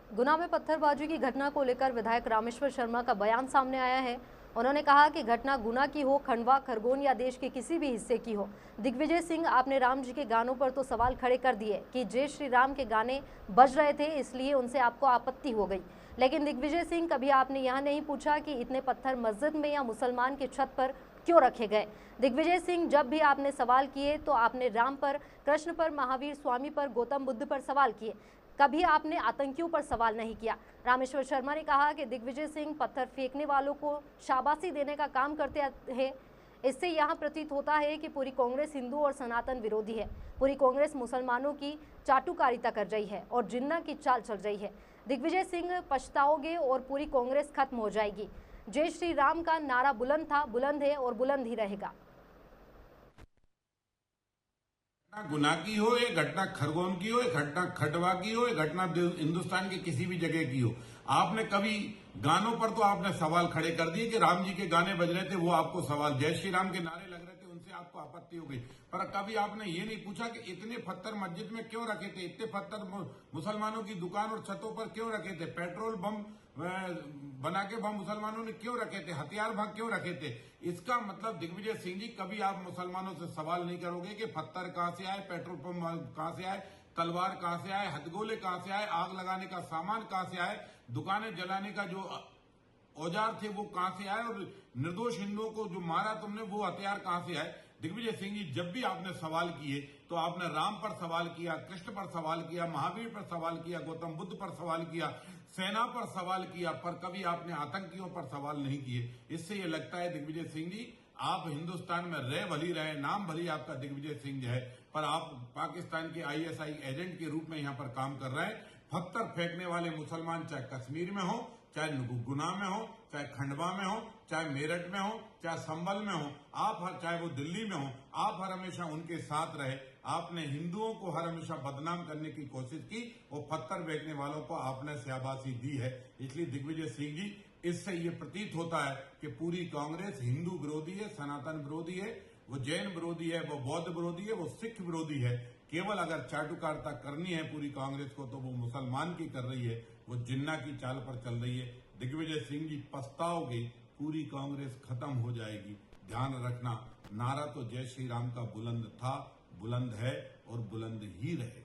गुना में पत्थरबाजी की घटना को लेकर विधायक रामेश्वर शर्मा का बयान सामने आया है। उन्होंने कहा कि घटना गुना की हो, खंडवा, खरगोन या देश के किसी भी हिस्से की हो। दिग्विजय सिंह, आपने राम जी के गानों पर तो सवाल खड़े कर दिए कि जय श्री राम के गाने बज रहे थे, इसलिए उनसे आपको आपत्ति हो गई। लेकिन दिग्विजय सिंह, कभी आपने यह नहीं पूछा कि इतने पत्थर मस्जिद में या मुसलमान की छत पर क्यों रखे गए। दिग्विजय सिंह, जब भी आपने सवाल किए तो आपने राम पर, कृष्ण पर, महावीर स्वामी पर, गौतम बुद्ध पर सवाल किए, कभी आपने आतंकियों पर सवाल नहीं किया। रामेश्वर शर्मा ने कहा कि दिग्विजय सिंह पत्थर फेंकने वालों को शाबाशी देने का काम करते हैं। इससे यहां प्रतीत होता है कि पूरी कांग्रेस हिंदू और सनातन विरोधी है। पूरी कांग्रेस मुसलमानों की चाटुकारिता कर रही है और जिन्ना की चाल चल रही है। दिग्विजय सिंह, पछताओगे और पूरी कांग्रेस खत्म हो जाएगी। जय श्री राम का नारा बुलंद था, बुलंद है और बुलंद ही रहेगा। गुना की हो, ये घटना खरगोन की हो, ये घटना खंडवा की हो, ये घटना हिंदुस्तान की किसी भी जगह की हो, आपने कभी गानों पर तो आपने सवाल खड़े कर दिए कि राम जी के गाने बज रहे थे, वो आपको सवाल, जय श्री राम के नारे लग रहे थे, उनसे आपको आपत्ति हो गई। पर कभी आपने ये नहीं पूछा कि इतने पत्थर मस्जिद में क्यों रखे थे, इतने पत्थर मुसलमानों की दुकान और छतों पर क्यों रखे थे, पेट्रोल बम बना के बम मुसलमानों ने क्यों रखे थे, हथियार भाग क्यों रखे थे। इसका मतलब दिग्विजय सिंह जी, कभी आप मुसलमानों से सवाल नहीं करोगे कि पत्थर कहां से आए, पेट्रोल पंप कहां से आए, तलवार कहां से आए, हथगोले कहां से आए, आग लगाने का सामान कहां से आए, दुकानें जलाने का जो औजार थे वो कहां से आए, और निर्दोष हिंदुओं को जो मारा तुमने वो हथियार कहां से आए। दिग्विजय सिंह जी, जब भी आपने सवाल किए तो आपने राम पर सवाल किया, कृष्ण पर सवाल किया, महावीर पर सवाल किया, गौतम बुद्ध पर सवाल किया, सेना पर सवाल किया, पर कभी आपने आतंकियों पर सवाल नहीं किए। इससे यह लगता है दिग्विजय सिंह जी, आप हिंदुस्तान में रह भली रहे, नाम भली आपका दिग्विजय सिंह है, पर आप पाकिस्तान के आईएसआई एजेंट के रूप में यहां पर काम कर रहे हैं। पत्थर फेंकने वाले मुसलमान चाहे कश्मीर में हो, चाहे गुना में हो, चाहे खंडवा में हो, चाहे मेरठ में हो, चाहे संभल में हो, आप चाहे वो दिल्ली में हो, आप हर हमेशा उनके साथ रहे। आपने हिंदुओं को हर हमेशा बदनाम करने की कोशिश की और पत्थर फेंकने वालों को आपने शाबाशी दी है। इसलिए दिग्विजय सिंह जी, इससे ये प्रतीत होता है कि पूरी कांग्रेस हिंदू विरोधी है, सनातन विरोधी है, वो जैन विरोधी है, वो बौद्ध विरोधी है, वो सिख विरोधी है। केवल अगर चाटुकारिता करनी है पूरी कांग्रेस को तो वो मुसलमान की कर रही है, वो जिन्ना की चाल पर चल रही है। दिग्विजय सिंह जी, पछताओगे, पूरी कांग्रेस खत्म हो जाएगी। ध्यान रखना, नारा तो जय श्री राम का बुलंद था, बुलंद है और बुलंद ही रहेगा।